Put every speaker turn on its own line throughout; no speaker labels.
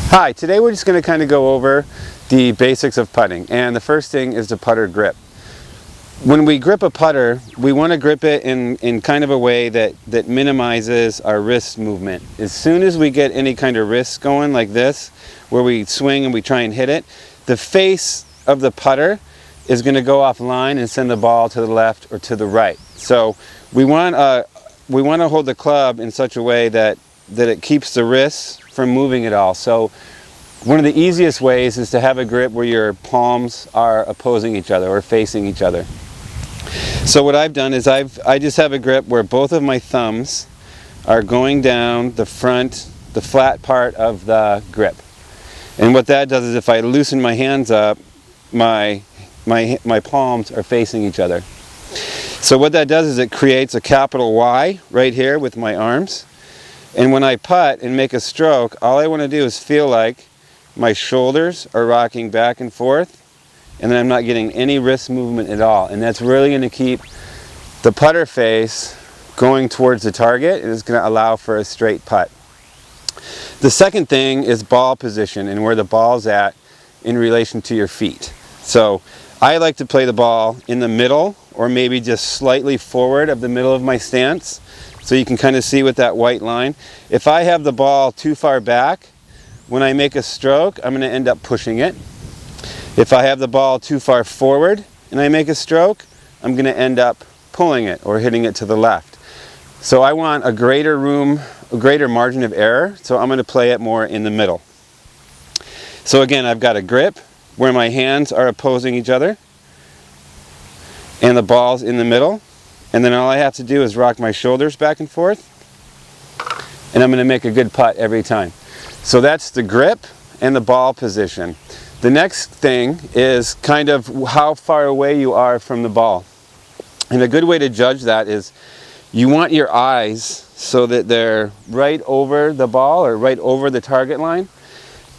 Hi, today we're just going to kind of go over the basics of putting, and the first thing is the putter grip. When we grip a putter, we want to grip it in kind of a way that minimizes our wrist movement. As soon as we get any kind of wrist going like this, where we swing and we try and hit it, the face of the putter is going to go offline and send the ball to the left or to the right. So we want to hold the club in such a way that it keeps the wrists from moving at all. So one of the easiest ways is to have a grip where your palms are opposing each other or facing each other. So what I've done is I just have a grip where both of my thumbs are going down the front, the flat part of the grip. And what that does is if I loosen my hands up, my palms are facing each other. So what that does is it creates a capital Y right here with my arms. And when I putt and make a stroke, all I want to do is feel like my shoulders are rocking back and forth, and then I'm not getting any wrist movement at all. And that's really going to keep the putter face going towards the target, and it's going to allow for a straight putt. The second thing is ball position and where the ball's at in relation to your feet. So I like to play the ball in the middle, or maybe just slightly forward of the middle of my stance. So you can kind of see with that white line. If I have the ball too far back, when I make a stroke, I'm going to end up pushing it. If I have the ball too far forward and I make a stroke, I'm going to end up pulling it or hitting it to the left. So I want a greater margin of error, so I'm going to play it more in the middle. So again, I've got a grip where my hands are opposing each other and the ball's in the middle. And then all I have to do is rock my shoulders back and forth, and I'm going to make a good putt every time. So that's the grip and the ball position. The next thing is kind of how far away you are from the ball. And a good way to judge that is you want your eyes so that they're right over the ball or right over the target line.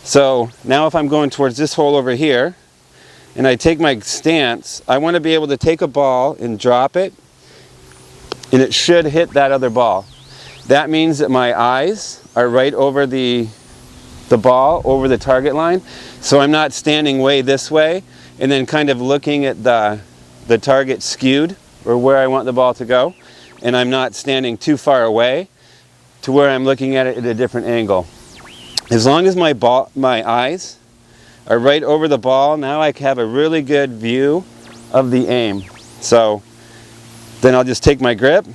So now if I'm going towards this hole over here and I take my stance, I want to be able to take a ball and drop it, and it should hit that other ball. That means that my eyes are right over the ball, over the target line. So I'm not standing way this way and then kind of looking at the target skewed or where I want the ball to go. And I'm not standing too far away to where I'm looking at it at a different angle. As long as my eyes are right over the ball, now I have a really good view of the aim. So then I'll just take my grip,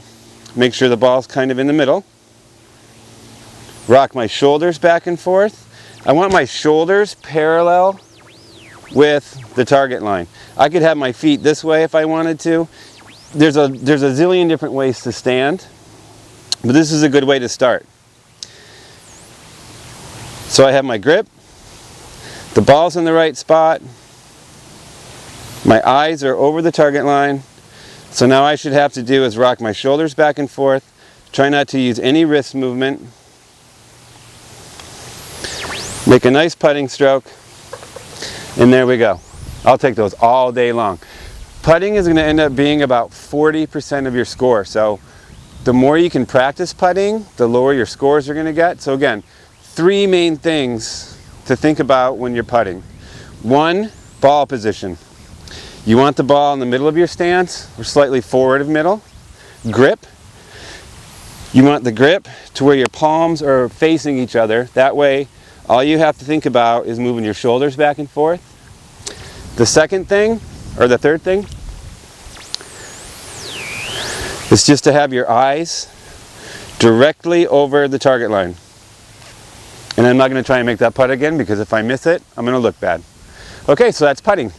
make sure the ball's kind of in the middle, rock my shoulders back and forth. I want my shoulders parallel with the target line. I could have my feet this way if I wanted to. There's a zillion different ways to stand, but this is a good way to start. So I have my grip, the ball's in the right spot, my eyes are over the target line. So now I should have to do is rock my shoulders back and forth, try not to use any wrist movement, make a nice putting stroke, and there we go. I'll take those all day long. Putting is going to end up being about 40% of your score. So the more you can practice putting, the lower your scores are going to get. So again, three main things to think about when you're putting. One, ball position. You want the ball in the middle of your stance or slightly forward of middle. Grip. You want the grip to where your palms are facing each other. That way, all you have to think about is moving your shoulders back and forth. The second thing, or the third thing, is just to have your eyes directly over the target line. And I'm not going to try and make that putt again because if I miss it, I'm going to look bad. Okay, so that's putting.